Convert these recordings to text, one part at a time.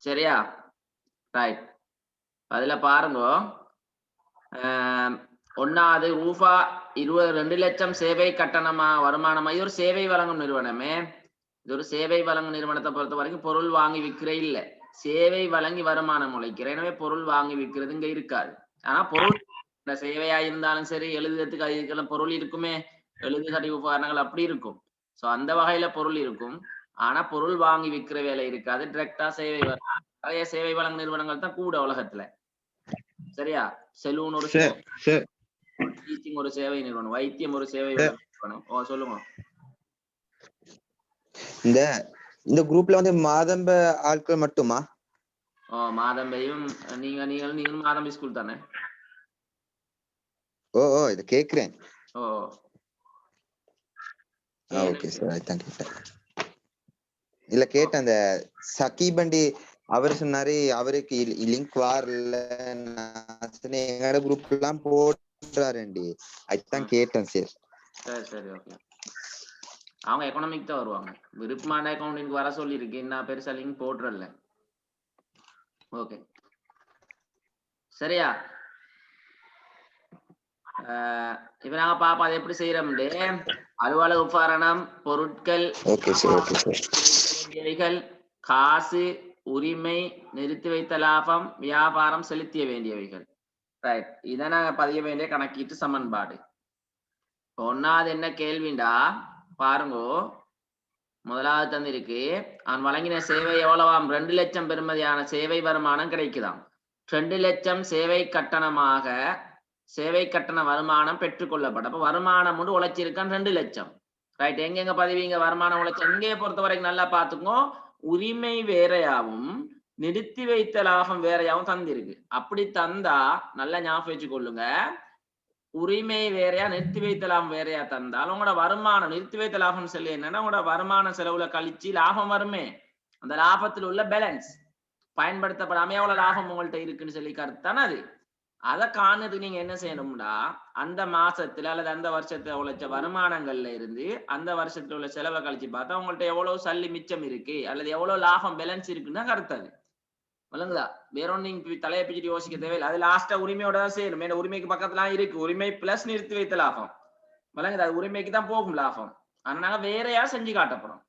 சரியா? ரைட். அதுல பாருங்க, ஒன்னாவது ரூபா 2 லட்சம் சேவை கட்டணமா வருமானமா? இது ஒரு சேவை வழங்கும் நிறுவனமே. இது ஒரு சேவை வழங்கும் நிறுவனத்தை பொறுத்த வரைக்கும் பொருள் வாங்கி விற்கிற இல்ல, சேவை வழங்கி வருமானம் உழைக்கிற. எனவே பொருள் வாங்கி விற்கிறது இங்க இருக்காது. ஆனா பொருள் சேவையா இருந்தாலும் சரி, எழுதுறதுக்கு அதுக்கெல்லாம் பொருள் இருக்குமே, எழுதுகடி உபகரணங்கள் அப்படி இருக்கும். சோ அந்த வகையில பொருள் இருக்கும். ஆனா பொருள் வாங்கி விற்கிற வேலை இருக்காது. டிரெக்டா சேவை நிறைய சேவை வழங்கும் நிறுவனங்கள் தான் கூட உலகத்துல. சரியா? செலூன் ஒரு டீச்சிங் ஒரு சேவை நிறுவனம், வைத்தியம் ஒரு சேவை நிறுவனம். சொல்லுங்க. இந்த குரூப்ல வந்து மாதம்ப ஆட்கள் மட்டுமா? மாதம்பையும் நீங்க மாதம்பை ஸ்கூல் தானே? இது கேக்குறேன். Okay sir, thank you. இல்ல கேட்டேன், அந்த சகிபண்டி அவர் சொன்னாரு அவருக்கு லிங்க் வரல, எங்களோட குரூப் எல்லாம் போடுறாருண்டி. அதுதான் கேட்டேன் சார். சரி ஓகே. அவங்க எக்கனாமிக் தான் வருவாங்க. விருப்பமான அக்கவுண்டிங் வர சொல்லி இருக்கு. நான் பெருசா லிங்க் போடுறல. ஓகே சரியா? இப்ப நாங்க பாப்போம் அதை எப்படி செய்யறோம்னு. அலுவலக உபகரணம், பொருட்கள், காசு, உரிமை, நிறுத்தி வைத்த லாபம், வியாபாரம், செலுத்திய வேண்டியவைகள். ரைட். இதை நாங்க பதிய வேண்டிய கணக்கீட்டு சமன்பாடு. ஒன்னாவது என்ன கேள்விண்டா பாருங்க. முதலாவது தந்திருக்கு, அவன் வழங்கின சேவை எவ்வளவாம்? 2 லட்சம் பெறுமதியான சேவை வருமானம் கிடைக்குதாம். 2 லட்சம் சேவை கட்டணமாக சேவை கட்டண வருமானம் பெற்றுக்கொள்ளப்படும். அப்ப வருமானம் மட்டும் உழைச்சிருக்கான் 2 லட்சம். ரைட். எங்க பதிவீங்க வருமானம் உழைச்ச? இங்கே பொறுத்த வரைக்கும் நல்லா பாத்துக்கோ, உரிமை வேறையாவும் நிறுத்தி வைத்த லாபம் வேறையாவும் தந்திருக்கு. அப்படி தந்தா நல்லா ஞாபகம் வச்சு கொள்ளுங்க. உரிமை வேறையா நிறுத்தி வைத்த லாபம் வேறையா தந்தால் உங்களோட வருமானம், நிறுத்தி வைத்த லாபம் சொல்லி என்னன்னா உங்களோட வருமான செலவுல கழிச்சு லாபம் வருமே, அந்த லாபத்தில் உள்ள பேலன்ஸ் பயன்படுத்தப்படாம எவ்வளவு லாபம் உங்கள்கிட்ட இருக்குன்னு சொல்லி கருத்தானே அது. அதை காணுறதுக்கு நீங்க என்ன செய்யணும்னா, அந்த மாசத்துல அல்லது அந்த வருஷத்துல உழைச்ச வருமானங்கள்ல இருந்து அந்த வருஷத்துல உள்ள செலவை கழிச்சு பார்த்தா உங்கள்ட்ட எவ்வளவு சல்லி மிச்சம் இருக்கு அல்லது எவ்வளவு லாபம் பேலன்ஸ் இருக்குன்னு கருத்தாது. விளங்குதா? வேற ஒண்ணு நீங்க தலையை பிச்சுட்டு யோசிக்க தேவையில்லை. அது லாஸ்டா உரிமையோட தான் செய்யணும். ஏன்னா உரிமைக்கு பக்கத்துல இருக்கு உரிமை பிளஸ் நிறுத்தி வைத்த லாபம். விளங்குதா? அது உரிமைக்கு தான் போகும் லாபம். அதனால வேறையா செஞ்சு காட்டப்படும்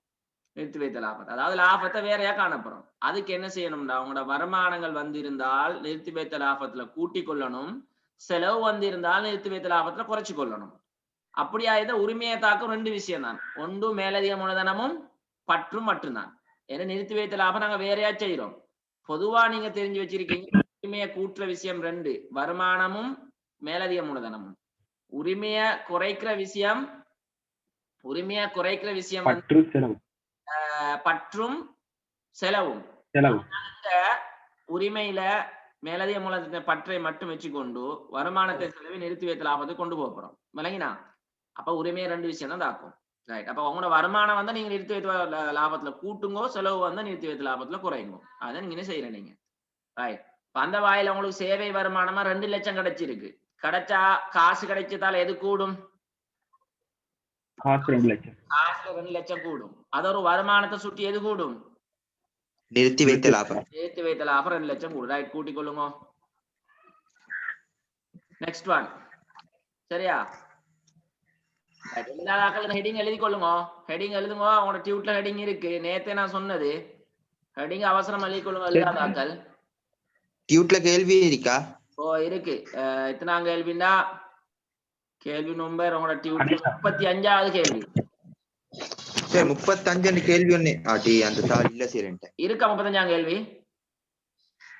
நிறுத்தி வைத்த லாபத்தை. அதாவது லாபத்தை வேறையா காணப்படும். அதுக்கு என்ன செய்யணும்னா, அவங்களோட வருமானங்கள் வந்திருந்தால் நிறுத்தி வைத்த லாபத்துல கூட்டி கொள்ளணும், செலவு வந்திருந்தால் நிறுத்தி வைத்த லாபத்துல குறைச்சு கொள்ளணும். அப்படியா? இதை உரிமையை தாக்கும் 2 விஷயம் தான். ஒன்று மேலதிக மூலதனமும் பற்றும் மட்டும்தான். ஏன்னா நிறுத்தி வைத்த லாபம் நாங்க வேறையா செய்யறோம். பொதுவா நீங்க தெரிஞ்சு வச்சிருக்கீங்க, உரிமையை கூட்டுற விஷயம் 2, வருமானமும் மேலதிக மூலதனமும். உரிமையை குறைக்கிற விஷயம் பற்றும் செலவும். உரிமையில மேலதிக மூலதன பற்றை மட்டும் வச்சுக்கொண்டு வருமானத்தை செலவை நிறுத்தி வைத்த லாபத்தை கொண்டு போறோம். விளங்கினா? அப்ப உரிமையை 2 விஷயம் தான் தாக்கும். ரைட். அப்ப உங்களோட வருமானம் வந்தா நீங்க நிறுத்தி வைத்த லாபத்துல கூட்டுங்கோ, செலவு வந்தா நிறுத்தி வைத்த லாபத்துல குறையுங்கோ. அதான் நீங்க என்ன செய்யற நீங்க. ரைட். அந்த வாயில உங்களுக்கு சேவை வருமானமா 2 லட்சம் கிடைச்சிருக்கு. கிடைச்சா காசு கிடைச்சதால எது கூடும்? காசு 2 லட்சம். காசு 2 லட்சம் கூடும். அது ஒரு வருமானத்தை சுட்டி எது கூடும்? நிறுத்தி வைத்த லாபம். நிறுத்தி வைத்த லாபம் 2 லட்சம் கூடும். ரைட். கூட்டிக் கொள்ளுங்க. Next one. சரியா? எல்லா ஹெடிங் எழுதி கொள்ளுங்க. ஹெடிங் எழுதுங்க. உங்களோட டியூட்ல ஹெடிங் இருக்கு. நேத்தே நான் சொன்னது. ஹெடிங் அவசரம் எழுதி கொள்ளுங்க. எல்லாதாக்கள் டியூட்ல கேள்வி இருக்கா? இருக்கு. எத்தனாம் கேள்வின்னா, கேள்வி நம்பர் உங்களோட டியூட்ல 35வது கேள்வி. சரி, 35 கேள்வி ஒண்ணு அந்த தாள் இல்ல சரின்ட்டு இருக்கா? 35ஆம் கேள்வி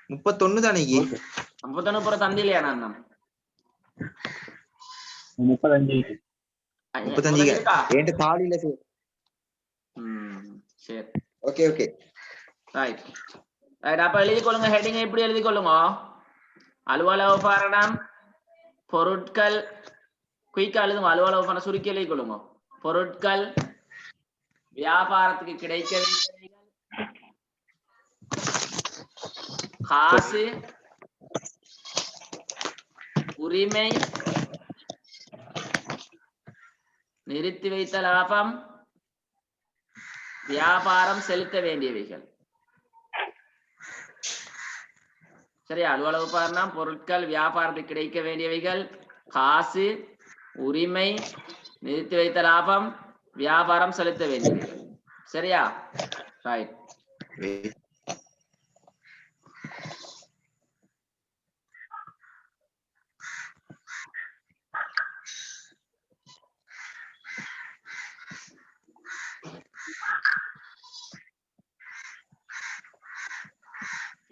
31 தானே? 31 புற தந்திலையா? நான் 35 என்கிட்ட தாள் இல்ல சார். சரி ஓகே ஓகே ரைட் ரைட். அப்ப எழுதி கொள்ளுங்க. ஹெடிங் எப்படி எழுதி கொள்ளுங்க? அலுவலக உபகரணம், பொருட்கள். குயிக்கா எழுதுங்க. அலுவலக உபகரணம் சுருக்கி எழுதி கொள்ளுங்க. பொருட்கள், வியாபாரத்துக்கு கிடைக்க காசு, உரிமை, நிறுத்தி வைத்த லாபம், வியாபாரம், செலுத்த வேண்டியவைகள். சரியா? அலுவலக உபகரணம், பொருட்கள், வியாபாரத்துக்கு கிடைக்க வேண்டியவைகள், காசு, உரிமை, நிறுத்தி வைத்த லாபம், வியாபாரம் செலுத்த வேண்டியவைகள். சரியா? ரைட்.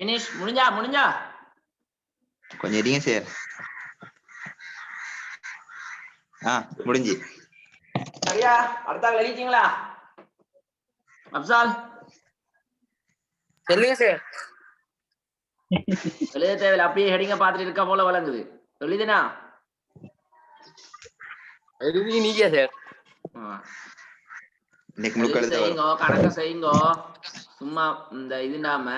Finish. முடிஞ்சா கொஞ்சம் இருங்க சார். முடிஞ்சு. சரியா? அடுத்தாங்க எழுதிட்டீங்களா? அப்சால் சொல்லுங்க சார். எழுத தேவையில்லை, அப்படியே ஹெடிங்க பார்த்துட்டு இருக்க போல வழங்குது. எழுதுனா எழுதி நீங்க சார். செய்யுங்கோ, கணக்க செய்யுங்கோ. சும்மா இந்த இது நாம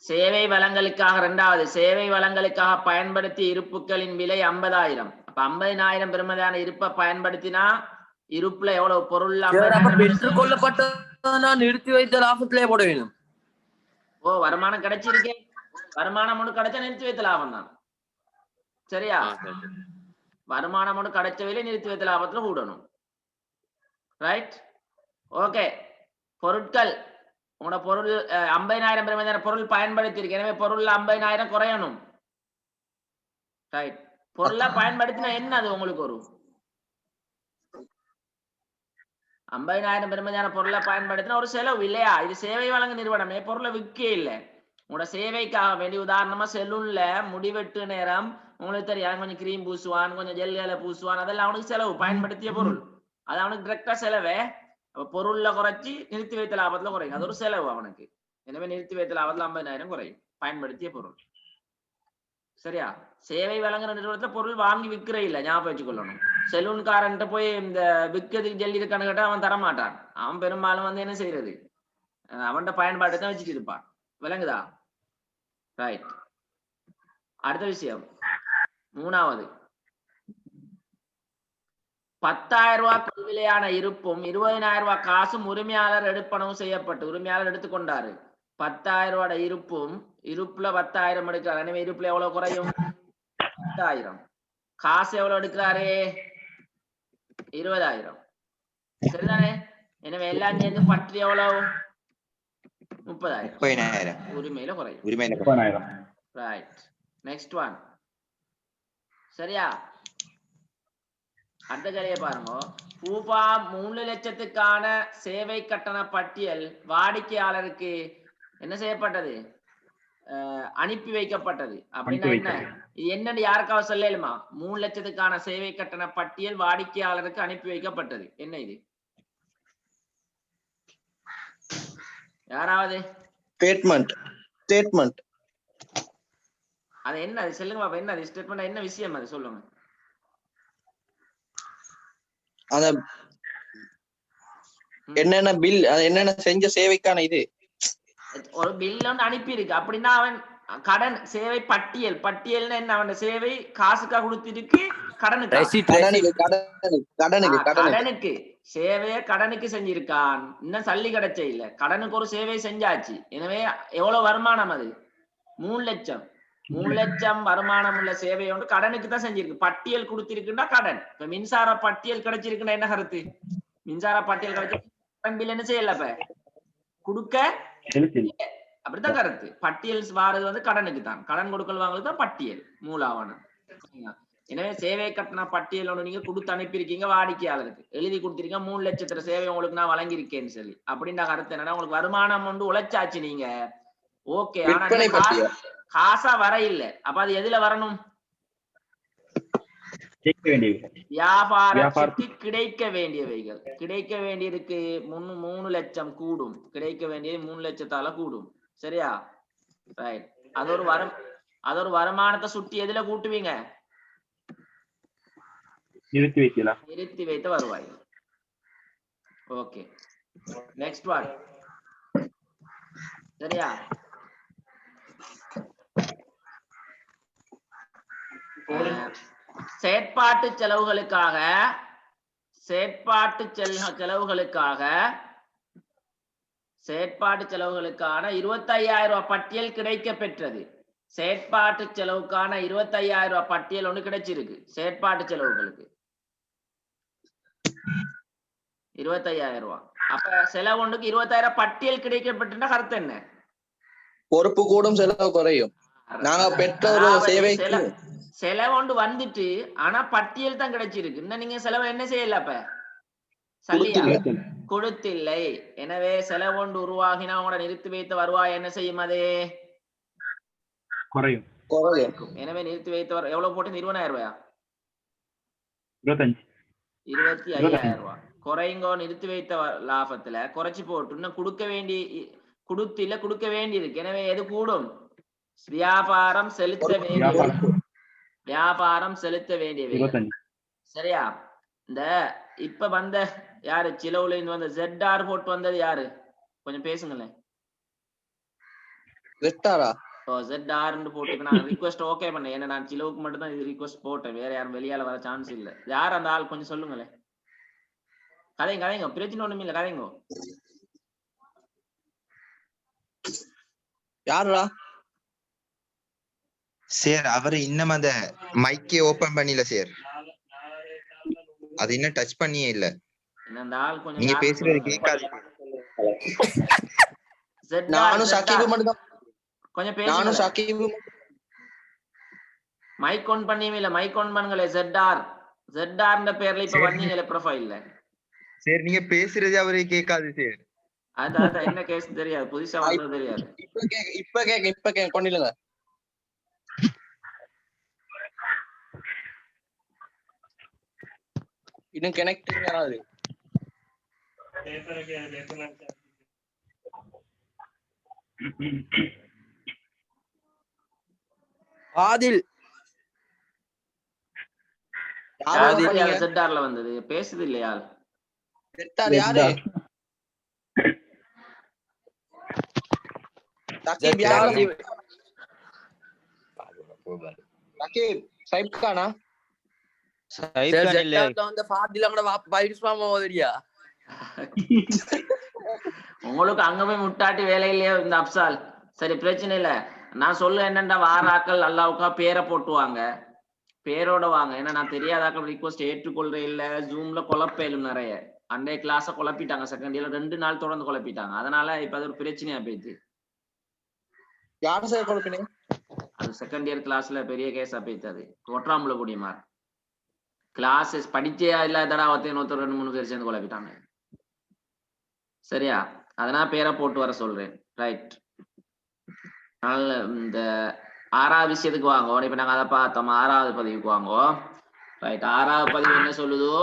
சேவை வளங்களுக்காக, இரண்டாவது சேவை வளங்களுக்காக பயன்படுத்திய இருப்புகளின் விலை 50,000. அப்ப 50,000 பெருமதியான இருப்பை பயன்படுத்தினா இருப்புல எவ்வளவு பொருள்? பெற்றுக்கொள்ளப்பட்ட நிறுத்தி வைத்த லாபத்திலே போட வேணும். ஓ, வருமானம் கிடைச்சிருக்கேன், வருமானம் ஒண்ணு கிடைச்சா நிறுத்தி வைத்த லாபம் தான். சரியா? வருமானம் ஒண்ணு கிடைச்சவையில நிறுத்தி வைத்த லாபத்துல கூடணும். ரைட்? ஓகே. பொருட்கள், உங்களோட பொருள் 50,000 பெருமதியான பொருள் பயன்படுத்தி இருக்கு, எனவே பொருள்ல 50,000 குறையணும். ரைட். பொருளை பயன்படுத்தினா என்ன அது உங்களுக்கு ஒரு 50,000 பெருமதியான பொருளை பயன்படுத்தினா ஒரு செலவு இல்லையா? இது சேவை வழங்கு நிறுவனமே, பொருளை விற்க இல்லை, உங்களோட சேவைக்காக வேண்டி. உதாரணமா செலூன்ல முடிவெட்டு நேரம் உங்களுக்கு தெரியும், கொஞ்சம் கிரீம் பூசுவான், கொஞ்சம் ஜெல்களை பூசுவான், அதெல்லாம் அவனுக்கு செலவு, பயன்படுத்திய பொருள், அது அவனுக்கு டிரெக்டா செலவே. பொருள்ல குறைச்சி நிறுத்தி வைத்த லாபத்துல குறையும், அது ஒரு செலவு அவனுக்கு. எனவே நிறுத்தி வைத்த லாபத்துல 50,000 குறையும் பயன்படுத்திய பொருள். சரியா? சேவை வழங்குற நிறுவனத்துல பொருள் வாங்கி விற்கிற இல்ல, ஞாபகம் வச்சுக்கொள்ளணும். செலூன்காரன்ட்ட போய் இந்த விற்கிறதுக்கு ஜெல்லி இருக்கான்னு கேட்டா அவன் தரமாட்டான். அவன் பெரும்பாலும் என்ன செய்யறது, அவன்கிட்ட பயன்பாடு தான் வச்சுட்டு இருப்பான். விளங்குதா? ரைட். அடுத்த விஷயம், மூணாவது, 10,000 ரூபாய் கொள்விலையான இருப்பும் 20,000 ரூபாய் காசும் உரிமையாளர் எடுப்பனவு செய்யப்பட்டு, உரிமையாளர் எடுத்துக்கொண்டாரு. 10,000 ரூபாய் இருப்பும், இருப்புல 10,000 எடுக்கிறார், எனவே இருப்புல எவ்வளவு குறையும்? 10,000. காசு எவ்வளவு எடுக்கிறாரு? 20,000. சரிதானே? எனவே எல்லாம் சேர்ந்து பற்று எவ்வளவு? 30,000. உரிமையில குறையும். 30,000. ரைட். Next one. சரியா? அடுத்த கரையை பாருங்க. ரூபாய் 3 லட்சத்துக்கான சேவை கட்டண பட்டியல் வாடிக்கையாளருக்கு என்ன செய்யப்பட்டது? அனுப்பி வைக்கப்பட்டது. அப்படின்னா என்ன? இது என்னன்னு யாருக்காவது சொல்லலுமா? 3 லட்சத்துக்கான சேவை கட்டண பட்டியல் வாடிக்கையாளருக்கு அனுப்பி வைக்கப்பட்டது. என்ன இது? யாராவது? ஸ்டேட்மெண்ட். அது என்ன? அது சொல்லுங்க பாப்பா. என்ன அது ஸ்டேட்மெண்ட்? என்ன விஷயம் அது சொல்லுங்க. அத என்னென்ன பில், என்னென்ன செஞ்ச சேவைக்கான இது ஒரு பில் ஒன்று அனுப்பி இருக்கு. அப்படின்னா அவன் கடன் சேவை பட்டியல், பட்டியல்னா என்ன? அவன் சேவை காசுக்காக கொடுத்திருக்கு, கடனுக்கு சேவைய கடனுக்கு செஞ்சிருக்கான். இன்னும் சல்லி கிடைச்ச இல்ல, கடனுக்கு ஒரு சேவை செஞ்சாச்சு. எனவே எவ்வளவு வருமானம்? அது 3 லட்சம். 3 லட்சம் வருமானம் உள்ள சேவை ஒன்று கடனுக்கு தான் செஞ்சிருக்கு. பட்டியல் கொடுத்திருக்குன்னா கடன். இப்ப மின்சார பட்டியல் கிடைச்சிருக்குன்னா என்ன கருத்து? மின்சார பட்டியல் கிடைச்சி பில் என்ன செய்யல, இப்ப கொடுக்க அப்படித்தான் கருத்து. பட்டியல் வாரது வந்து கடனுக்கு தான், கடன் கொடுக்கல் வாங்குறது தான் பட்டியல் மூலாவணம். எனவே சேவை கட்டண பட்டியல் ஒன்று நீங்க கொடுத்து அனுப்பியிருக்கீங்க வாடிக்கையாளருக்கு, எழுதி கொடுத்திருக்கீங்க 3 லட்சத்துல சேவை உங்களுக்கு நான் வழங்கியிருக்கேன்னு சொல்லி. அப்படின்ற கருத்து என்னன்னா, உங்களுக்கு வருமானம் ஒன்று உழைச்சாச்சு நீங்க, ஓகே. ஆனா காசா வர இல்ல. அப்ப அது எதுல வரணும்? வியாபாரத்துக்கு கிடைக்க வேண்டியவைகள். கிடைக்க வேண்டியதுக்கு 3 லட்சம் கூடும், கிடைக்க வேண்டியது 3 லட்சத்தால கூடும். சரியா? ரைட். அது ஒரு வருமானத்தை சுட்டி எதுல கூட்டுவீங்க? நிறுத்தி வைத்த வருவாய். ஓகே. Next one. சரியா? செயற்பாட்டு செலவுகளுக்காக 25,000 ரூபாய் பட்டியல் கிடைக்க பெற்றது. செயற்பாட்டு செலவுக்கான 25,000 ரூபாய் பட்டியல் ஒன்று கிடைச்சிருக்கு. செயற்பாட்டு செலவுகளுக்கு 25,000 ரூபாய். அப்ப செலவு ஒன்றுக்கு 20,000 பட்டியல் கிடைக்கப்பட்ட கருத்து என்ன? பொறுப்பு கூடும் செலவு குறையும். நாங்க பெற்ற ஒரு சேவைக்கு செலவு ஒன்று வந்துட்டு ஆனா பட்டியல் தான் கிடைச்சிருக்கு. இன்னும் நீங்க செலவு என்ன செய்யல? அப்ப சல்லியா கொடுத்தில்லை. எனவே செலவு ஒன்று உருவாகினா உங்களோட நிறுத்தி வைத்த வருவாய் என்ன செய்யும்? அது குறையும். எனவே நிறுத்தி வைத்த எவ்வளவு போட்டு? 20,000 ரூபாயா? 25,000 ரூபாய் குறைங்கோ. நிறுத்தி வைத்த லாபத்துல குறைச்சு போட்டு இன்னும் கொடுக்க வேண்டி இருக்கு. எனவே எது கூடும்? வியாபாரம் செலுத்த வேண்டிய. சரியா? இந்த இப்ப வந்த யாரு சிலவுல இருந்து வந்த ZR போட்டு வந்தது யாரு? கொஞ்சம் பேசுங்களேன். ZR போட்டு நான் ரிக்வெஸ்ட் ஓகே பண்ணேன். ஏன்னா நான் சிலவுக்கு மட்டும் தான் இது ரிக்வெஸ்ட் போட்டேன். வேற யாரும் வெளியால வர சான்ஸ் இல்ல. யார் அந்த ஆள் கொஞ்சம் சொல்லுங்களேன். கதைங்க பிரச்சனை ஒண்ணும் இல்ல. கதைங்க. யாருடா? சார் அவரு இன்னும் அந்த மைக்கே ஓபன் பண்ணல சார். அது இன்னும் டச் பண்ணியே இல்ல. அந்த ஆள் கொஞ்சம் நீங்க பேசுறது கேட்காது. நானும் சகீபு மட்டும் தான். கொஞ்சம் பேசுங்க. நானும் சகீபு மைக் ஆன் பண்ணியே இல்ல. Mic on பண்ணுங்களே. ZRன்ற பேர்ல இப்ப வந்தீங்களே ப்ரொஃபைல்ல. சார் நீங்க பேசுறது அவருக்கு கேட்காது சார். அதான் என்ன கேஸ் தெரியாது. புதுசா வந்தது தெரியாது. இப்ப கேக்க கொண்டிலுங்க. இன்னும் கனெக்டிங் ஆகாது. ஆதில் ZRல வந்தது. பேசுது இல்லையா? ZR யாரு? சகீப் யாரு? சகீப் சைப் கானா? சைப் கான் இல்ல. அந்த ஃபாதில் அங்க வைரஸ் ஃபார்ம் ஓவரியா? உங்களுக்கு அங்க போய் முட்டாட்டி வேலை இல்லையா இந்த அப்சால்? சரி பிரச்சனை இல்ல. நான் சொல்ல என்னண்டா வாராக்கள் அல்லாவுக்கா பேரை போட்டுவாங்க. பேரோட வாங்க. ஏன்னா நான் தெரியாதாக்கள் ரிக்வெஸ்ட் ஏற்றுக்கொள்றே இல்ல. ஜூம்ல குழப்பேலும் நிறைய. அன்றைய கிளாஸ குழப்பிட்டாங்க. செகண்ட் இயர்ல 2 நாள் தொடர்ந்து குழப்பிட்டாங்க. அதனால இப்ப அது ஒரு பிரச்சனையா போயிடுச்சு. யாரு சார் குழப்பினீங்க? அது செகண்ட் இயர் கிளாஸ்ல பெரிய கேஸா போயிடுச்சு. அது ஒற்றாம்புல கூடியமார் கிளாஸஸ் படிச்சே இல்லாதடா ஒருத்தர் 2-3 பேர் சேர்ந்து குழப்பிட்டாங்க. சரியா? அதனால பேரை போட்டு வர சொல்றேன். ரைட். இந்த 6வது விஷயத்துக்கு வாங்க. இப்ப நாங்க அதை பார்த்தோம். 6வது பதிவுக்கு வாங்க. ரைட். 6வது பதிவு என்ன சொல்லுதோ?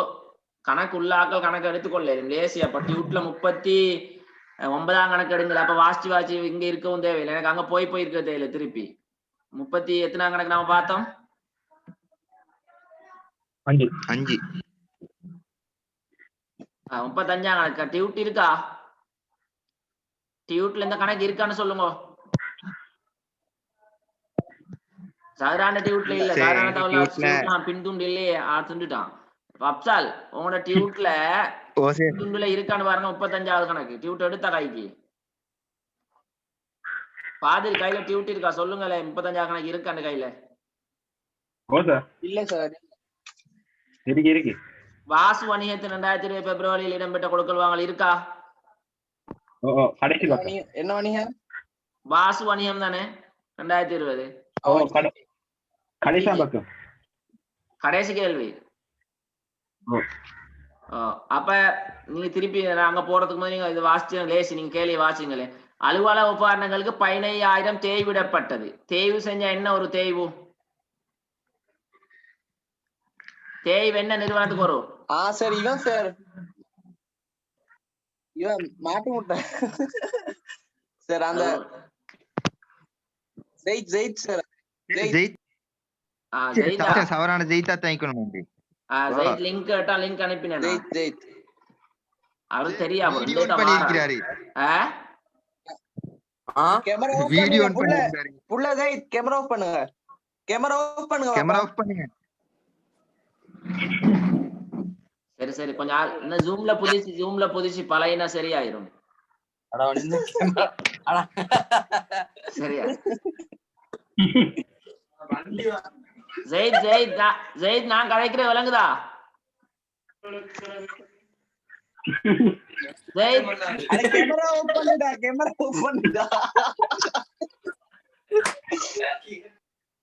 கணக்கு உள்ளாக்கள் கணக்கு எடுத்துக்கொள்ள லேசியா. அப்ப டியூட்ல 39ஆம் கணக்கு எடுங்கல. அப்ப வாசி இங்க இருக்கவும் தேவையில்லை. எனக்கு அங்க போய் இருக்க தேவையில்லை. திருப்பி 30 எத்தனாம் கணக்கு நாம பார்த்தோம்? 5. 35ஆம் கணக்கு டியூட் இருக்கா? டியூட்ல இந்த கணக்கு இருக்கான்னு சொல்லுங்க. சாதாரண டியூட்ல இல்ல. சாதாரண பின்துண்டு இல்லையே. துண்டுட்டான். அப்சால் உங்களோட டியூட்ல துண்டுல இருக்கான்னு பாருங்க. 35வது கணக்கு டியூட் எடுத்த கைக்கு பாதில் கையில டியூட் இருக்கா? சொல்லுங்களேன். 35வது கணக்கு இருக்கான்னு கையில? இல்ல சார். இருக்கு. வாசு வணிகத்தின் 2020 பிப்ரவரியில் இடம்பெற்ற கொடுக்கல் வாங்கல் இருக்கா? என்ன வணிகம்? வாசு வணிகம் தானே 2020. கடைசி கேள்வி. அப்ப நீங்க திருப்பி அங்க போறதுக்கு முன்னாடி நீங்க இது வாசிச்சு லேசி நீங்க கேள்வி வாசிங்களே. அலுவலக உபகரணங்களுக்கு 15,000 தேய்விடப்பட்டது. தேய்வு செஞ்சா என்ன ஒரு தேய்வு? தேய்வு என்ன நிறுவனத்துக்கு வரும்? சார் இவன் சார் இவன் மாட்டி முட்டை சார். அந்த ஜெயித் சார். சவரான ஜெயித்தா தாய்க்கணும். லிங்க் கேட்டா லிங்க் அனுப்பினேன். ஜெயித் அவருக்கு தெரியாம பண்ணிருக்கிறாரு. வீடியோ புள்ள ஜெயித் கேமரா ஆஃப் பண்ணுங்க. கேமரா ஆஃப் பண்ணுங்க. சரி கொஞ்சம் இன்னும் ஜூம்ல புதிச்சு பழையனா சரியாயிரும். சரியா? ஜெயித் நான் கதைக்கிறேன் விளங்குதா? ஜெயித் கேமரா ஆஃப் பண்ணுடா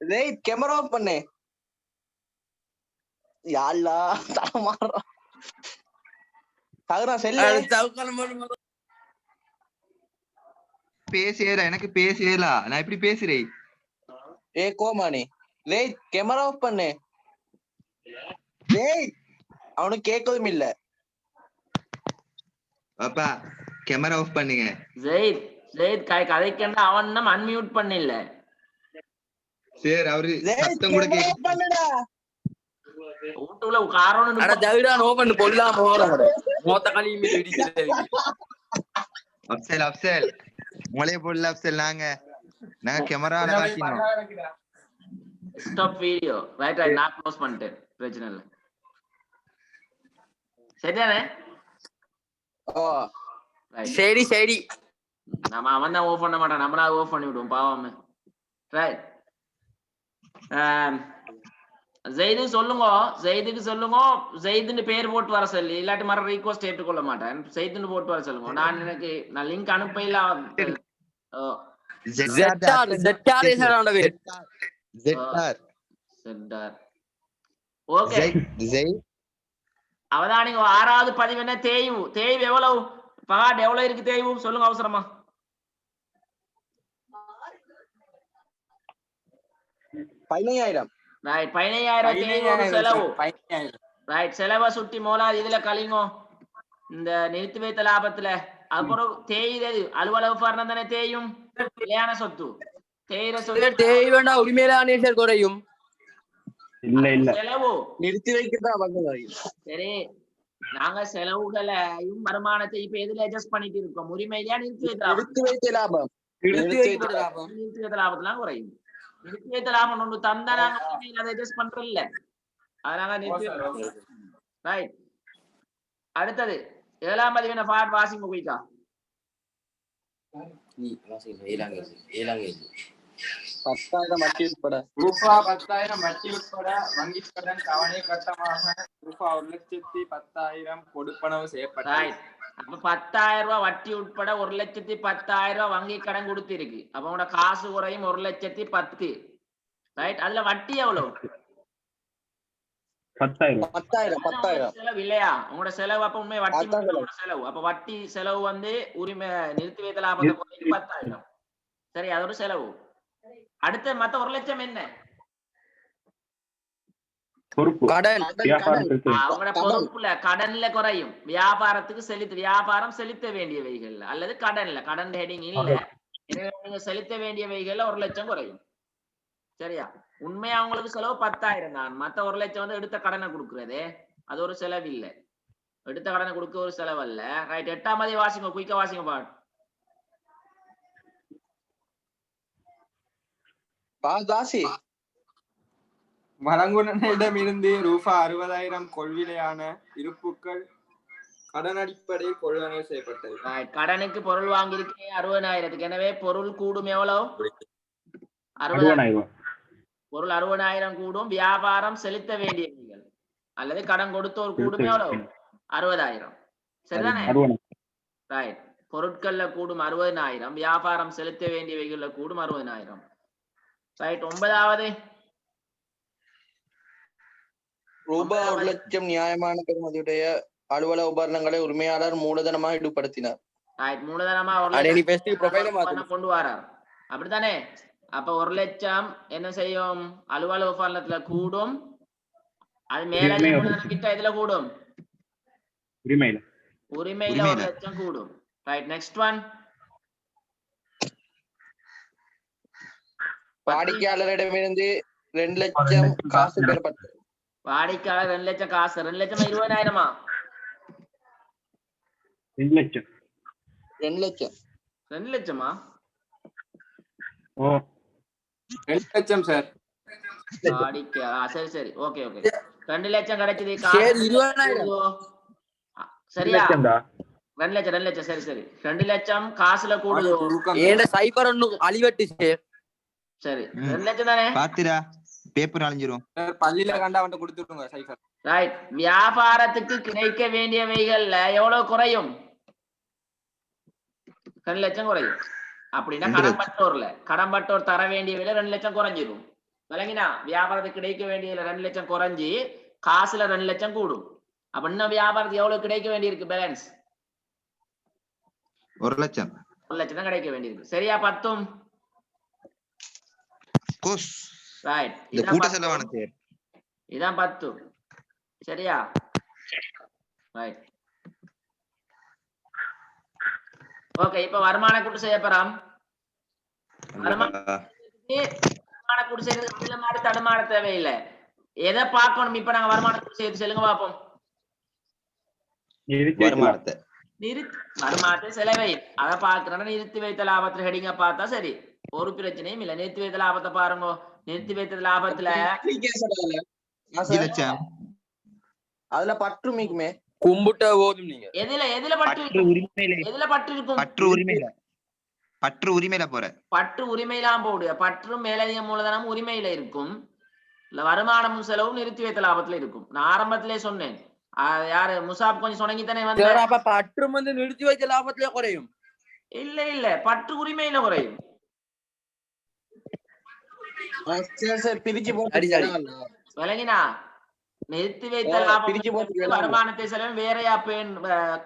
ஜெயித் கேமரா ஆஃப் பண்ணு. யா அல்லாஹ் தரமாறா தகரா செல்ல பேசேடா எனக்கு பேசேலா நான் எப்படி பேசுறேன்? கோமானி ஜெயித் கேமரா ஆஃப் பண்ணு. ஜெயித் அவனுக்கு கேட்கவும் இல்ல. பாப்பா கேமரா ஆஃப் பண்ணுங்க. ஜெயித் கதைக்கண்டா அவன் நம்ம அன்மியூட் பண்ணல. சரி அவரு சத்தம் கூட பண்ணுடா வீட்டுக்குள்ள காரணம் அட ஜவிடா நோ பண்ணு பொல்லாம போறடா மொத்த கலி மீது இடிக்குது. அப்சல் மொளைய போடல அப்சல் நாங்க கேமரால காட்டினோம். ஸ்டாப் வீடியோ ரைட் நான் க்ளோஸ் பண்ணிட்டேன் பிரச்சனை இல்ல சரிதானே? சரி நம்ம அவன் தான் ஓஃப் பண்ண மாட்டான் நம்மளா ஓஃப் பண்ணி விடுவோம் பாவமே. ரைட் ஜெயிது சொல்லுங்க. ஜெயிதுக்கு சொல்லுங்க ஜெயிதுன்னு பேர் போட்டு வர சொல்லி இல்லாட்டி மர ரிக்வெஸ்ட் ஏற்றுக்கொள்ள மாட்டேன். ஜெயிதுன்னு போட்டு வர சொல்லுங்க. நான் லிங்க் அனுப்பல. ஓகே அவதானிங்க 6வது பதிவு என்ன தேய்வு. தேய்வு எவ்வளவு பகாட் எவ்வளவு இருக்கு தேய்வு சொல்லுங்க அவசரமா. 15,000 ரைட் 15,000 செலவு. ரைட் செலவை சுட்டி மோலாது இதுல கலிங்கோ இந்த நிறுத்தி வைத்த லாபத்துல. அப்புறம் தேய்து அலுவலக பரணம் தானே தேயும் நிலையான சொத்து. தேயிற சொத்து தேய் வேண்டாம் உரிமையிலான குறையும். செலவு நிறுத்தி வைக்கிறதா. சரி நாங்க செலவுகளையும் வருமானத்தை இப்ப எதுல அட்ஜஸ்ட் பண்ணிட்டு இருக்கோம்? உரிமையிலயா நிறுத்தி வைத்த லாபம்? நிறுத்தி வைத்த லாபத்துலாம் குறையும். நிறுத்தி வைத்த லாபம் ஒன்று தந்தா நாங்க உரிமையில அதை அட்ஜஸ்ட் பண்றோம் இல்ல அதனால நிறுத்தி. ரைட் அடுத்தது 7ஆம் பதிவு என்ன பாட் வாசிங்க குயிக்கா. 10,000 வட்டி உட்பட ரூபா 10,000 வட்டி உட்பட வங்கி கடன் தவணை கட்டமாக ரூபா 1,10,000 கொடுப்பனவு செய்யப்பட்டது. அப்ப 10,000 ரூபாய் வட்டி உட்பட 1,10,000 ரூபாய் வங்கி கடன் கொடுத்திருக்கு. அப்ப உங்களோட காசு குறையும் 1,10,000. ரைட் அதுல வட்டி எவ்வளவு? 10,000 செலவு இல்லையா? உங்களோட செலவு அப்ப உண்மை வட்டி செலவு. அப்ப வட்டி செலவு வந்து உரிமை நிறுத்தி வைத்த லாபத்தை 10,000. சரி அது ஒரு செலவு. அடுத்த மத்த 1,00,000 என்ன? அவங்களோட பொறுப்புல கடன்ல குறையும். வியாபாரத்துக்கு வியாபாரம் செலுத்த வேண்டியவைகள் அல்லது கடன் ஹெடிங் இல்ல. எனவே நீங்க செலுத்த வேண்டியவைகள்ல 1,00,000 குறையும். சரியா? உண்மையா அவங்களுக்கு செலவு 10,000 தான். மத்த 1,00,000 வந்து எடுத்த கடனை கொடுக்கறது அது ஒரு செலவு இல்ல. எடுத்த கடனை கொடுக்க ஒரு செலவு அல்ல. ரைட் 8ஆம் பதிவு வாசிங்க குயிக்கா வாசிங்க பாட். வழங்குனரிடமிருந்து ரூபா 60,000 கொள்விலையான இருப்புக்கள் கடன் அடிப்படையில் கொள்வனவு செய்யப்பட்டது. கடனுக்கு பொருள் வாங்கியிருக்கேன் 60,000. எனவே பொருள் கூடும் எவ்வளவு? 60,000. பொருள் 60,000 கூடும். வியாபாரம் செலுத்த வேண்டியவைகள் அல்லது கடன் கொடுத்தோர் கூடும் எவ்வளவு? 60,000. சரிதானே? ரைட் பொருட்கள்ல கூடும் 60,000. வியாபாரம் செலுத்த வேண்டியவைகள்ல கூடும் 60,000. ரைட் 9வது ரூபாய் 1,00,000 நியாயமான பெறுமதியுடைய அலுவலக உபகரணங்களை உரிமையாளர் மூலதனமாக ஈடுபடுத்தினார். மூலதனமா கொண்டு வரார். அப்படித்தானே? அப்ப 1,00,000 என்ன செய்யும்? அலுவலக உபகரணத்துல கூடும். அது மேல கிட்ட இதுல கூடும் உரிமையில 1,00,000 கூடும். Right next one. வாடிக்கையாளரிடமிருந்து 2,00,000 காசு பெறப்பட்டது. வாடிக்கையாளர் 2,00,000 காசு. 2,00,000 20,000 2,00,000 2,00,000 சார். சரி சரி ஓகே ஓகே 2,00,000 கிடைச்சது. சரியா? 2,00,000 சரி சரி 2,00,000 காசுல கூடுதோ? சைபர் ஒண்ணு அழிவட்டு சரி 2 லட்சம் தானே பாத்துடா பேப்பர் அழிஞ்சிரும். பள்ளியில கண்டா அவன்கிட்ட கொடுத்துருங்க சைஃபர். ரைட். வியாபாரத்துக்கு கிடைக்க வேண்டியவைகள்ல எவ்வளவு குறையும்? 2 லட்சம் குறையும். அப்படின்னா 2 லட்சம். கடன்பட்டோர் தர வேண்டிய விலை 2 லட்சம் குறைஞ்சிரும். விளங்கினா? வியாபாரத்துக்கு கிடைக்க வேண்டியதுல 2 லட்சம் குறைஞ்சி காசுல 2 லட்சம் கூடும். அப்ப இன்னும் வியாபாரத்துக்கு எவ்வளவு கிடைக்க வேண்டியிருக்கு பேலன்ஸ்? 1 லட்சம். 1 லட்சம் தான் கிடைக்க வேண்டியிருக்கு. சரியா? 10. கோஸ் ரைட். இந்த கூட்ட செலவான சார். இதான் 10. சரியா? ரைட். ஓகே, இப்ப வருமான கூட்டு செய்ய போறோம். வருமான கூட்டு செய்யறதுக்கு இந்த மாதிரி தடுமாற தேவையில்லை. எதை பார்க்கணும் இப்ப நாங்க வருமான கூட்டு செய்ய சொல்லுங்க பாப்போம். வருமானத்தை செலவை அதை பார்க்கிறோம். நிறுத்தி வைத்த லாபத்துல ஹெடிங்க பார்த்தா சரி, ஒரு பிரச்சனையும் இல்ல. நிறுத்தி வைத்த லாபத்தை பாருங்க. நிறுத்தி வைத்த லாபத்துல அதுல பற்று மீக்குமே கும்பிட்ட போதும். நீங்க எதுல பற்று உரிமையில எதுல பற்று இருக்கும்? பற்று உரிமையில போற பற்று உரிமையெல்லாம் போடு. பற்றும் மேலதிக மூலதனமும் உரிமையில இருக்கும். இல்ல வருமானமும் செலவும் நிறுத்தி வைத்த லாபத்துல இருக்கும். நான் ஆரம்பத்திலே சொன்னேன். யாரு முசாப் கொஞ்சம் சொன்னீங்கத்தானே வந்து பற்று வந்து நிறுத்தி வைத்த லாபத்திலே குறையும். இல்ல பற்று உரிமையில குறையும். விளங்கினா? நிறுத்தி வைத்த லாபம் வருமானத்தை செலவும் வேறையா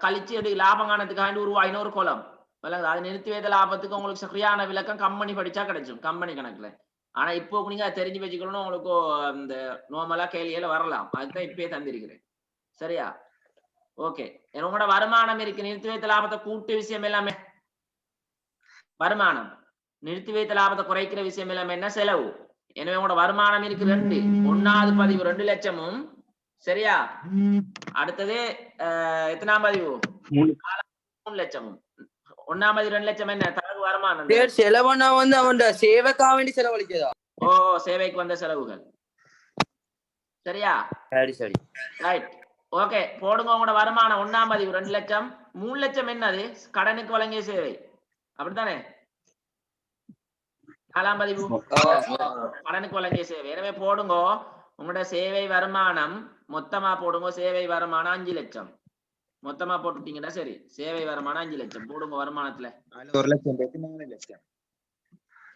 கழிச்சு லாபம் காணத்துக்காண்டி உருவாயின ஒரு கோலம். அது நிறுத்தி வைத்த லாபத்துக்கு உங்களுக்கு சரியான விளக்கம் கம்பெனி படிச்சா கிடைச்சும், கம்பெனி கணக்குல. ஆனா இப்போ நீங்க தெரிஞ்சு வச்சுக்கணும். உங்களுக்கு இந்த நார்மலா கேள்வியில வரலாம். அதுதான் இப்பயே தந்திருக்கிறேன். சரியா? ஓகே. உங்களோட வருமானம் இருக்கு. நிறுத்தி வைத்த லாபத்தை கூட்டு விஷயம் எல்லாமே வருமானம். நிறுத்தி வைத்த லாபத்தை குறைக்கிற விஷயம் எல்லாமே என்ன? செலவு. எனவே உங்களோட வருமானம் இருக்கு 2. 1வது பதிவு 2 லட்சமும். சரியா? அடுத்தது எத்தனாம் பதிவு? 3 லட்சமும். 1ஆம் பதிவு 2 லட்சம் என்ன? தரகு வருமானம். செலவுனா வந்து அவன் சேவைக்காக வேண்டி செலவழிக்கிறதா? ஓ, சேவைக்கு வந்த செலவுகள். சரியா? சரி. ரைட். ஓகே, போடுங்க. உங்களோட வருமானம் 1ஆம் பதிவு 2 லட்சம். 3 லட்சம் என்னது? கடனுக்கு வழங்கிய சேவை. அப்படித்தானே? 4ஆம் பதிவு கடனுக்கு வழங்கிய சேவை. எனவே போடுங்க உங்களோட சேவை வருமானம் மொத்தமா போடுங்க. சேவை வருமானம் 5 லட்சம் மொத்தமா போட்டுட்டீங்கன்னா சரி. சேவை வருமானம் 5 லட்சம் போடுங்க. வருமானத்துல 1 லட்சம் 4 லட்சம்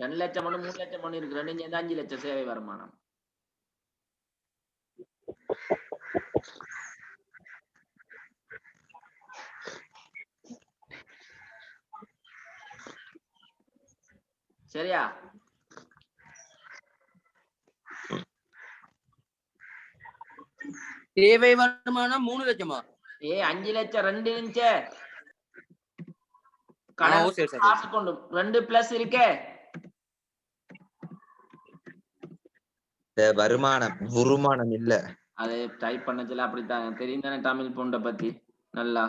2 லட்சம் 3 லட்சம் இருக்கு. 2 சேர்ந்து 5 லட்சம் சேவை வருமானம். சரியா? சேவை வருமானம் 3 லட்சமா? 5 லட்சம் 2 இருந்துச்சே. காசு கொண்டு 2 பிளஸ் இருக்கே. வருமானம் இல்ல. அதை டைப் பண்ணச்சல அப்படித்தான் தெரியும் தானே தமிழ் பொண்ட பத்தி நல்லா.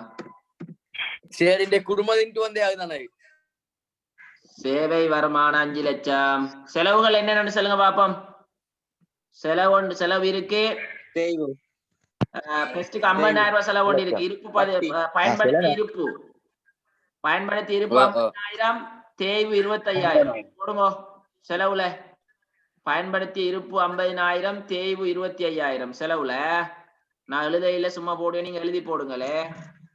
சரி, இந்த குடும்பத்தின் வந்தே அதுதானே. சேவை வருமானம் 5 லட்சம். செலவுகள் என்னன்னு சொல்லுங்க பாப்போம். செலவு இருக்கு. பெஸ்டுக்கு 50,000 ரூபாய் செலவு ஒன்று இருக்கு. இருப்பு பயன்படுத்தி இருப்பு 50,000. தேய்வு 25,000 போடுங்க. செலவுல பயன்படுத்தி இருப்பு 50,000, தேய்வு 25,000. செலவுல நான் எழுத இல்ல, சும்மா போடுவேன், நீங்க எழுதி போடுங்களே.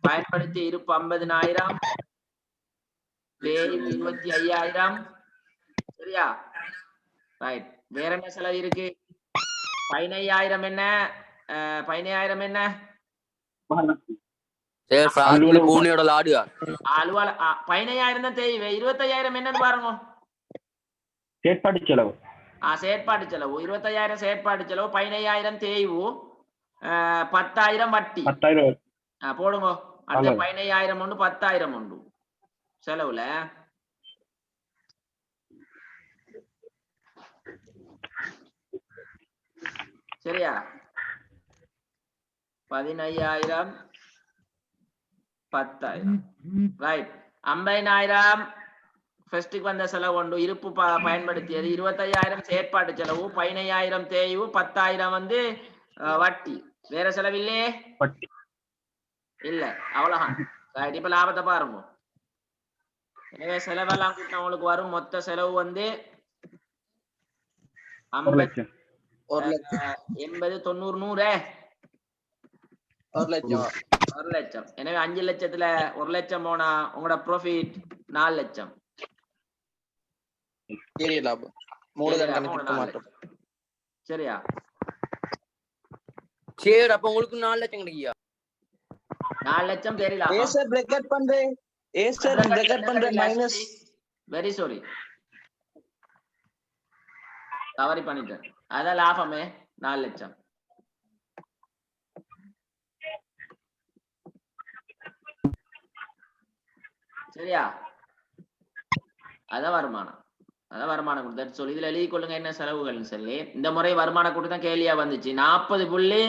பயன்படுத்தி இருப்பு 50,000, தேய்வு 25,000. சரியா? ரைட். வேற என்ன செலவு இருக்கு? 15,000 என்ன? 15,000 என்ன? பூனையோட லாடுகா. 15,000 தான் தேய்வு. 25,000 என்னன்னு பாருங்க. செயற்பாட்டு செலவு. செயற்பாட்டு செலவு 25,000 செயற்பாட்டு செலவு. 15,000 தேய்வு. 10,000 வட்டி. 10,000 போடுங்க. அடுத்த 15,000 உண்டு, 10,000 உண்டு செலவுல. சரியா? 15,000 10,000. ரைட். 50,000 ஃபர்ஸ்டுக்கு வந்த செலவு உண்டு. இருப்பு பயன்படுத்தியது. 25,000 செயற்பாட்டு செலவு. 15,000 தேய்வு. 10,000 வந்து வட்டி. வேற செலவு இல்லையே? இல்ல. அவ்வளவுதான். ரைட். இப்ப லாபத்தை பாருங்க. எனவே செலவெல்லாம் கூட்டினா உங்களுக்கு வரும் மொத்த செலவு வந்து ஒரு லட்சம் 80 90 100 1 லட்சம் 1 லட்சம். எனவே 5 லட்சத்துல 1 லட்சம் போனா உங்களோட ப்ராஃபிட் 4 லட்சம். ஏரிய லாபம் மூலதன கணக்கு மாற்றம். சரியா? சரி அப்ப உங்களுக்கு 4 லட்சம் கிடைக்குயா? 4 லட்சம் தெரியல. சார் பிரேக்கெட் பண்றேன். சார் பிரேக்கெட் பண்றேன் மைனஸ். Very sorry. தவறி பண்ணிட்டேன். அதான் லாபமே 4 லட்சம். சரியா? அதான் வருமானம். அதான் வருமானம் கொடுத்து சொல்லி இதுல எழுதி கொள்ளுங்க என்ன செலவுகள் சொல்லி. இந்த முறை வருமானம் கூட்டு தான் கேள்வியா வந்துச்சு. 40 புள்ளி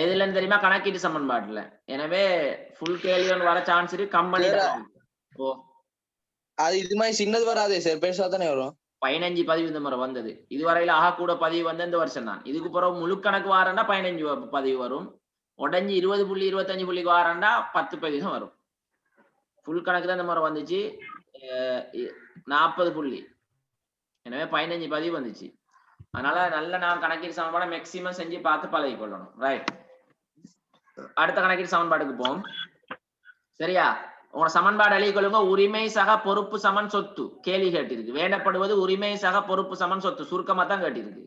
எதுலன்னு தெரியுமா? கணக்கீட்டு சமன்பாட்டுல. எனவே ஃபுல் கேள்வி ஒன்று வர சான்ஸ் இருக்கு. கம்பெனி ஓ அது இது மாதிரி சின்னது வராதே சார், பெருசா தானே வரும். 15 பதிவு இந்த முறை வந்தது. இதுவரையில ஆக கூட பதிவு வந்து இந்த வருஷம் தான். இதுக்கு பிறகு முழு கணக்கு வாரண்டா 15 பதிவு வரும். உடஞ்சி 20 புள்ளி 25 புள்ளிக்கு வாரண்டா 10 பதிவு தான் வரும். ஃபுல் கணக்கு தான் இந்த முறை வந்துச்சு. 40 புள்ளி. எனவே 15 பதிவு வந்துச்சு. அதனால நல்ல நான் கணக்கீடு சமன்பாடு மேக்சிமம் செஞ்சு பார்த்து பழகி கொள்ளணும். ரைட், அடுத்த கணக்கீடு சமன்பாடுக்கு போவோம். சரியா? உங்க சமன்பாடு எழுதி கொள்ளுங்க. உரிமை சக பொறுப்பு சமன் சொத்து கேள்வி கேட்டிருக்கு. வேண்டப்படுவது உரிமை சக பொறுப்பு சமன் சொத்து. சுருக்கமா தான் கேட்டிருக்கு.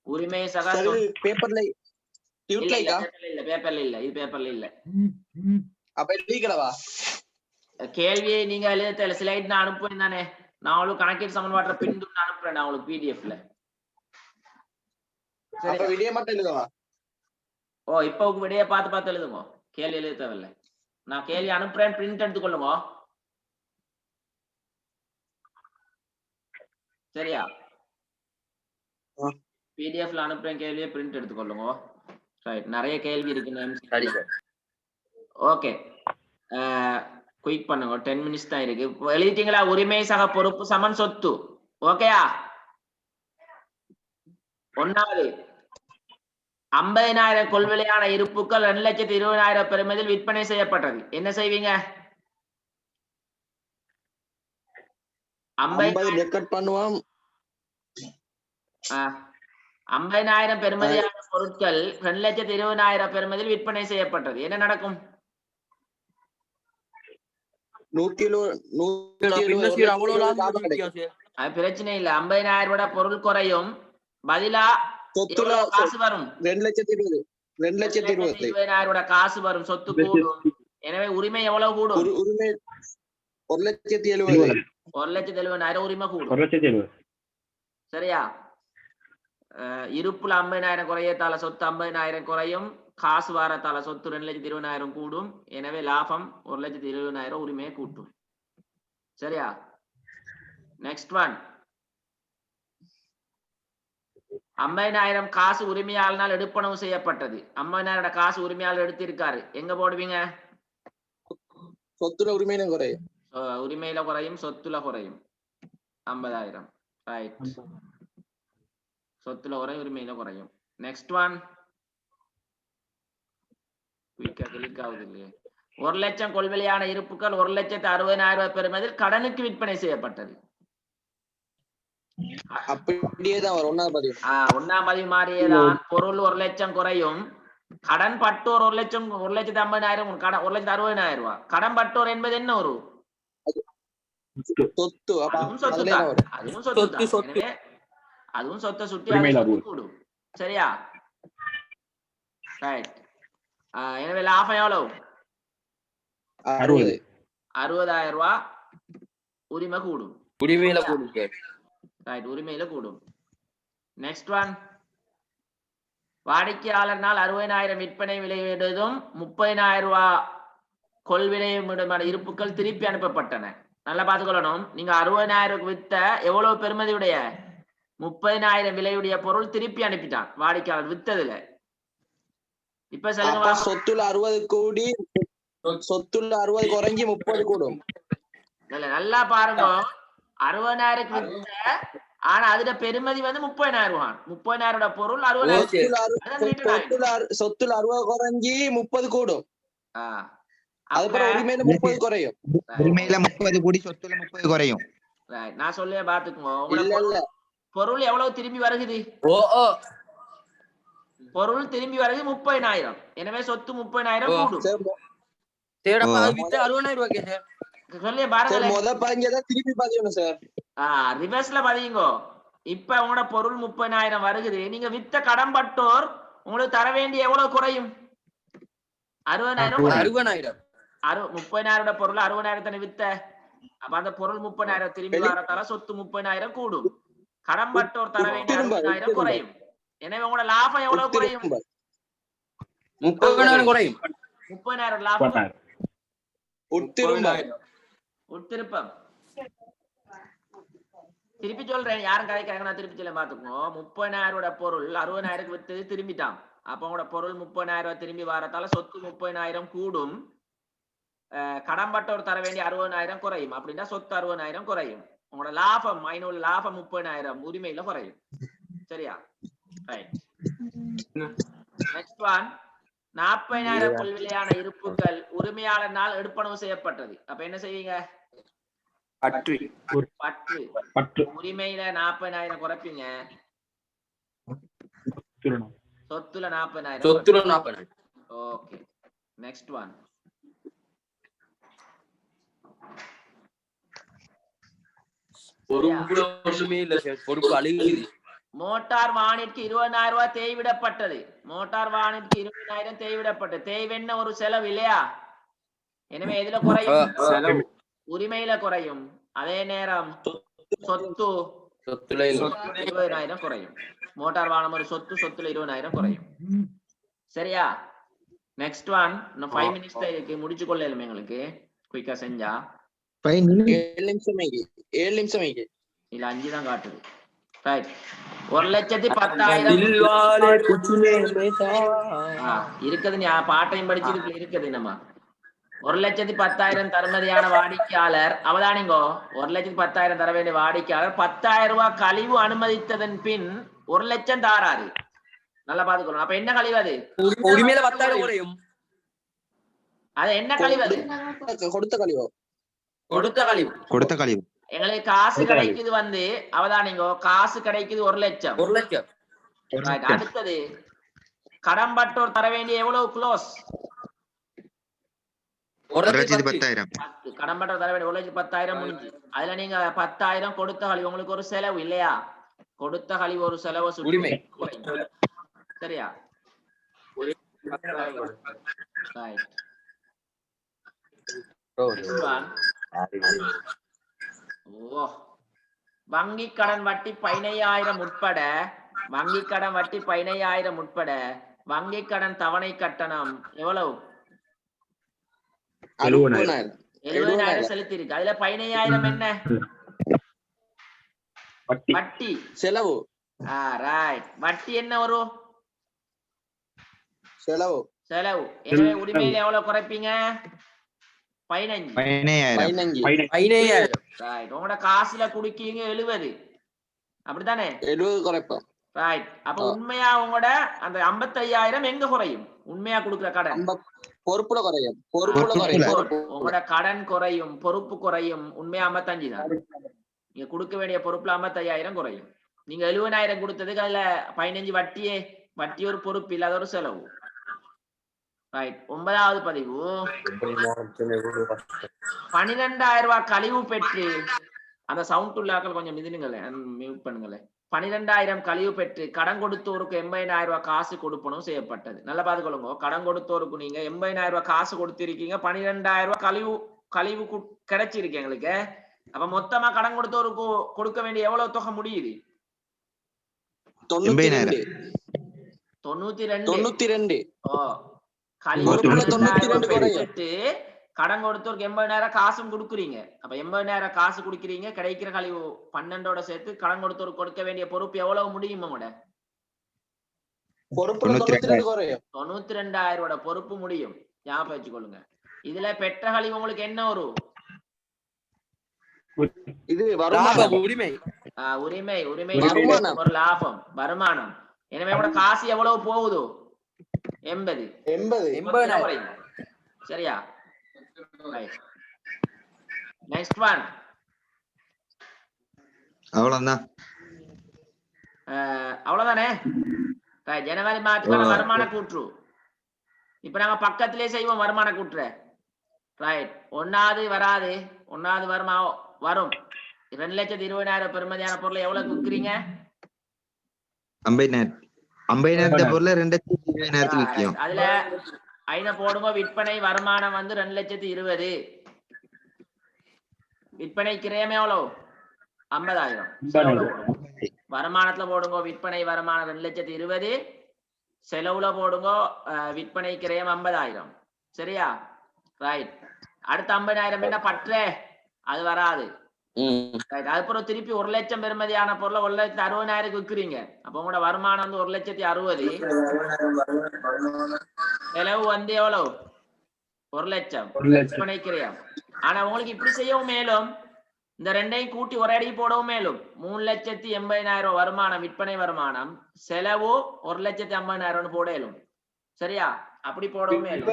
உரிமை சக பேப்பர்ல இல்ல, பேப்பர்ல இல்ல, இது பேப்பர்ல இல்ல. அப்ப எழுதிக்கலவா? கேள்வியை நீங்க எழுத ஸ்லைட் நான் அனுப்புவேன் தானே. நான் உங்களுக்கு கணக்கீடு சமன்பாட்டை பின்துண்டு அனுப்புறேன் நான் உங்களுக்கு பிடிஎஃப்ல. அப்ப விடிய மட்டும் எழுதுவா? ஓ இப்ப விடிய பார்த்து எழுதுங்க. கேள்வி எழுத தேவையில்லை. நான் கேள்வி அனுப்புறேன், பிரிண்ட் எடுத்துக்கொள்ளுங்க. சரியா? பிடிஎஃப்ல அனுப்புறேன், கேள்வியை பிரிண்ட் எடுத்துக்கொள்ளுங்க. ரைட், நிறைய கேள்வி இருக்கு. ஓகே, குயிக் பண்ணுங்க. 10 மினிட்ஸ் தான் இருக்கு. எழுதிட்டீங்களா? உரிமை சக பொறுப்பு சமன் சொத்து. ஓகேயா? ஒன்னாவது 50,000 கொள்விலையான இருப்புக்கள் 2,20,000 பெறுமதியில் விற்பனை செய்யப்பட்டது. என்ன செய்வீங்க? 50,000 பெறுமதியான பொருட்கள் 2,20,000 பெறுமதியில் விற்பனை செய்யப்பட்டது. என்ன நடக்கும்? அது பிரச்சனை இல்ல. 50,000 விட பொருள் குறையும், பதிலா காசு வரும். 2,20,000 காசு வரும், சொத்து கூடும். எனவே உரிமை எவ்வளவு கூடும்? உரிமை 1,70,000. 1,70,000 உரிமை கூடும். சரியா? இருப்புல 50,000 குறையத்தால சொத்து 50,000 குறையும், காசு வாரத்தால சொத்து 2,20,000 கூடும். எனவே லாபம் 1,20,000 உரிமையை கூட்டும். சரியா? நெக்ஸ்ட் ஒன், 50,000 காசு உரிமையாளனால் எடுப்பனவு செய்யப்பட்டது. 50,000 காசு உரிமையாளர் எடுத்திருக்காரு. எங்க போடுவீங்க? சொத்துல உரிமையில குறையும். உரிமையில குறையும், சொத்துல குறையும். 50,000 ரைட், சொத்துல குறையும், உரிமையில குறையும். நெக்ஸ்ட் ஒன், கிளிக் ஆகுது இல்லையே. 1 லட்சம் கொள்விலையான இருப்புகள் 1,60,000 பெறுமதியில் கடனுக்கு விற்பனை செய்யப்பட்டது. அப்படியேதான் வரும். ஒன்னாம் பதிவு மாறியேதான். பொருள் 1 லட்சம் குறையும், கடன் பட்டோர் 1,50,000 கடன் 1,60,000 ரூபாய். கடன் பட்டோர் என்பது என்ன வரும்? சொத்து. அதுவும் சொத்தை சுட்டி கூடும். சரியா? ரைட். எனவே லாபம் எவ்வளவு? 60,000 ரூபாய் உரிமை கூடும். உரிமையில கூடும். ரைட், உரிமையில கூடும். நெக்ஸ்ட் ஒன், வாடிக்கையாளர்னால் 60,000 விற்பனை விலையிடுவதும் 30,000 ரூபாய் கொள்விலையுமான இருப்புகள் திருப்பி அனுப்பப்பட்டன. நல்லா பார்த்துக்கொள்ளணும். நீங்க 60,000 வித்த எவ்வளவு பெறுமதியுடைய 30,000 விலையுடைய பொருள் திருப்பி அனுப்பிட்டான் வாடிக்கையாளர் வித்ததுல. இப்ப சொல்லுங்க, சொத்துல 60 கூடி, சொத்துல 60 குறைஞ்சி 30 கூடும். நல்லா பாருங்க. 60,000 வித்த, ஆனா அதுல பெருமதி வந்து 30,000 ரூபாய். 30,000 பொருள் 60,000. சொத்துல 60 குறைஞ்சி 30 கூடும். அதுக்கப்புறம் உரிமையில 30 குறையும். உரிமையில 30 கூடி சொத்துல 30 குறையும். நான் சொல்ல பாத்துக்கோங்க. பொருள் எவ்வளவு திரும்பி வருகுது? பொருள் திரும்பி வருது 30,000. எனவே சொத்து 30,000 கூடும். சொல்லி பாருங்க. திருப்பி பாத்தீங்க சார். ரிவர்ஸ்ல பாத்தீங்கோ. இப்ப உங்களோட பொருள் 30,000 வருகுது. நீங்க வித்த கடன்பட்டோர் உங்களுக்கு தர வேண்டிய எவ்வளவு குறையும்? 60,000. 30,000 பொருள் 60,000 வித்த. அப்ப அந்த பொருள் 30,000 திரும்பி வரதால சொத்து 30,000 கூடும். கடன்பட்டோர் தர வேண்டிய 60,000 குறையும். எனவே உங்களோட லாபம் எவ்வளவு குறையும்? 30,000 குறையும். 30,000 லாபம். உட்திருப்பம். திருப்பி சொல்றேன், யாரும் கதைக்கிறாங்க, நான் திருப்பி சொல்ல பாத்துக்கோ. 30,000 பொருள் 60,000 வித்தது திரும்பிட்டான். அப்ப உங்களோட பொருள் 30,000 திரும்பி வரதால சொத்து 30,000 கூடும். கடன்பட்டோர் தர வேண்டிய 60,000 குறையும். அப்படின்னா சொத்து 60,000 குறையும். உங்களோட லாபம் மைனூல் லாபம் 30,000 உரிமையில குறையும். சரியா? ரைட். Next one. 40,000 கொள்விலையான இருப்புகள் உரிமையாளனால் எடுப்பனவு செய்யப்பட்டது. அப்ப என்ன செய்வீங்க? பற்று. உரிமையில 40,000 குறைப்பீங்க, சொத்துல 40,000. ஓகே. Next one. மோட்டார் வானிற்கு 20,000 தேய்விடப்பட்டது. மோட்டார் வானிற்கு 20,000 தேய்விடப்பட்டது. தேய்வென்ன ஒரு செலவு இல்லையா? எனவே எதுல குறையும்? செலவு. உரிமையில குறையும். அதே நேரம் சொத்து 20,000 குறையும். மோட்டார் வாகனம் ஒரு சொத்து, சொத்துல 20,000 குறையும். சரியா? Next one. இன்னும் 5 மினிட்ஸ் தான் இருக்கு, முடிச்சு கொள்ளலாம் எங்களுக்கு. குயிக்கா செஞ்சா 7 நிமிஷம் இல்ல 5 தான் காட்டுது. ரைட். 1,10,000 இருக்குது. நீ பாட்டையும் படிச்சு இருக்குது. நம்ம 1,10,000 தருமதியான வாடிக்கையாளர், அவதானிங்கோ, 1,10,000 தர வேண்டிய வாடிக்கையாளர் 10,000 ரூபாய் கழிவு அனுமதித்ததன் பின் 1,00,000 தாராரு. நல்லா பாத்துக்கணும். அப்ப என்ன கழிவு அது? உரிமையில 10,000 குறையும். அது என்ன கழிவு? அது கொடுத்த கழிவு. எங்களுக்கு காசு கிடைக்குது வந்து, அவதானிங்கோ, காசு கிடைக்குது 1,00,000. அடுத்தது கடன்பட்டோர் தர வேண்டிய எவ்வளவு க்ளோஸ்? 1,10,000. கடன்பட்டோர் தர வேண்டிய 1,10,000 முடிஞ்சு. அதுல நீங்க 10,000 கொடுத்த கழிவு உங்களுக்கு ஒரு செலவு இல்லையா? கொடுத்த கழிவு ஒரு செலவு உரிமை. சரியா? வங்கி கடன் வட்டி 15,000 உட்பட, வங்கி கடன் வட்டி 15,000 உட்பட வங்கி கடன் தவணை கட்டணம் எவ்வளவு? 70,000 செலுத்தி இருக்கு. அதுல 15,000 என்ன? வட்டி செலவு. ரைட். வட்டி என்ன வரும்? செலவு. எனவே உரிமையில எவ்வளவு குறைப்பீங்க? 15,000. ரைட். உங்களோட காசுல குடுக்கீங்க 70, அப்படித்தானே? 70 குறைப்போம். ரைட். அப்ப உண்மையா உங்களோட அந்த 55,000 எங்க குறையும்? உண்மையா கொடுக்குற கடன் பொறுப்புல குறையும். உங்களோட கடன் குறையும், பொறுப்பு குறையும். உண்மையா 55 தான். நீங்க கொடுக்க வேண்டிய பொறுப்புல 55,000 குறையும். நீங்க 70,000 கொடுத்ததுக்கு அதுல 15 வட்டி ஒரு பொறுப்பு இல்லாத ஒரு செலவு. ரைட். 9வது பதிவு. 12,000 ரூபாய் கழிவு பெற்று, அந்த சவுண்ட் உள்ளாக்கள் கொஞ்சம் மிதினுங்களேன், மியூட் பண்ணுங்களேன். 12,000 கழிவு பெற்று கடன் கொடுத்தோருக்கு 80,000 ரூபாய் காசு கொடுப்பனும் செய்யப்பட்டது. நல்லா பாத்துக்கொள்ளுங்க. கடன் கொடுத்தோருக்கு நீங்க 80,000 ரூபாய் காசு கொடுத்திருக்கீங்க, 12,000 ரூபாய் கழிவு கிடைச்சிருக்கு எங்களுக்கு. அப்ப மொத்தமா கடன் கொடுத்தோருக்கு கொடுக்க வேண்டிய எவ்வளவு தொகை முடியுது? 92. கழிவு கடன் கொடுத்தோருக்கு 80,000 காசும் கொடுக்குறீங்க. அப்ப 80,000 காசு கொடுக்குறீங்க, கிடைக்கிற கழிவு 12ஓட சேர்த்து கடன் கொடுத்தோருக்கு கொடுக்க வேண்டிய பொறுப்பு எவ்வளவு முடியும்? உங்களோட 92,000 பொறுப்பு முடியும். ஞாபகம் வச்சுக்கொள்ளுங்க. இதுல பெற்ற கழிவு உங்களுக்கு என்ன வரும்? உரிமை ஒரு லாபம், வருமானம். எனவே உங்களோட காசு எவ்வளவு போகுது? 80. சரியா? Next one. அவ்வளவுதான். அவ்வளவுதானே? ஜனவரி மாதத்துக்கான வருமான கூற்று இப்ப நாங்க பக்கத்திலே செய்வோம். வருமான கூற்று ரைட். ஒன்னாவது வராது, ஒன்னாவது வருமா வரும். 2,20,000 பெறுமதியான பொருளை எவ்வளவு விற்கிறீங்க? 50,000 பொருளை 2,20,000 விற்கும். அதுல ஐன போடுங்க. விற்பனை வருமானம் வந்து 2,20,000. விற்பனை கிரயம் எவ்வளவு? 50,000. வருமானத்துல போடுங்க. விற்பனை வருமானம் 2,20,000. செலவுல போடுங்க. விற்பனை கிரயம் 50,000. சரியா? ரைட். அடுத்த 50,000 என்ன பற்றே? அது வராது. அதுக்கப்புறம் திருப்பி 1,00,000 பெறுமதியான பொருளை 1,60,000 விற்கிறீங்க. அப்ப உங்களோட வருமானம் வந்து 1,60,000. செலவு வந்து எவ்வளவு? 1,00,000 விற்பனை கிரயம். ஆனா உங்களுக்கு இப்படி செய்யவும் மேலும், இந்த ரெண்டையும் கூட்டி ஒரு அடி போடவும் மேலும். 3,80,000 வருமானம், விற்பனை வருமானம். செலவு 1,50,000 போடலும். சரியா? அப்படி போடவும் மேலும்.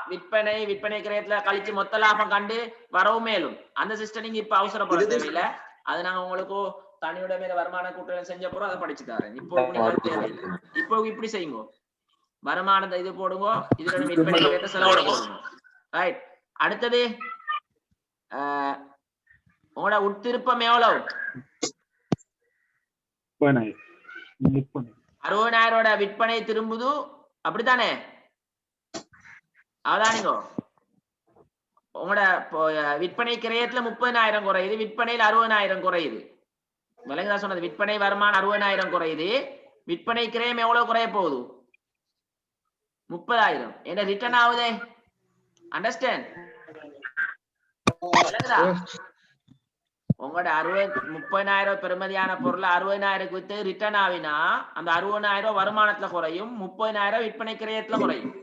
விற்பனை கிரயத்துல கழிச்சு மொத்த லாபம் கண்டு வரவும் மேலும். அந்த சிஸ்டம் நீங்க இப்ப அவசரப்பட தேவையில்லை. அது நாங்க உங்களுக்கு தனியோட மேல வருமான கூட்டல் செஞ்ச போறோம். அதை படிச்சு தரேன். இப்போ தேவையில்லை. இப்போ இப்படி செய்யுங்க. வருமானத்தை இது போடுங்க. இதுல விற்பனை கிரயத்தை செலவோட போடுங்க. ரைட். அடுத்தது உங்களோட உட்திருப்பம் எவ்வளவு? 60,000 விற்பனை திரும்புது. அப்படித்தானே? அவதானிங்கோ. உங்களோட விற்பனை கிரயத்துல 30,000 குறையுது. விற்பனையில் 60,000 குறையுது. விலங்குதான் சொன்னது. விற்பனை வருமானம் 60,000 குறையுது. விற்பனை கிரயம் எவ்வளவு குறைய போகுது? 30,000. என்ன ரிட்டர்ன் ஆகுதே? அண்டர்ஸ்டாண்ட்? உங்களோட 30,000 பெறுமதியான பொருள் 60,000 வித்து ரிட்டர்ன் ஆவினா அந்த 60,000 வருமானத்துல குறையும். 30,000 விற்பனை கிரயத்துல குறையும்.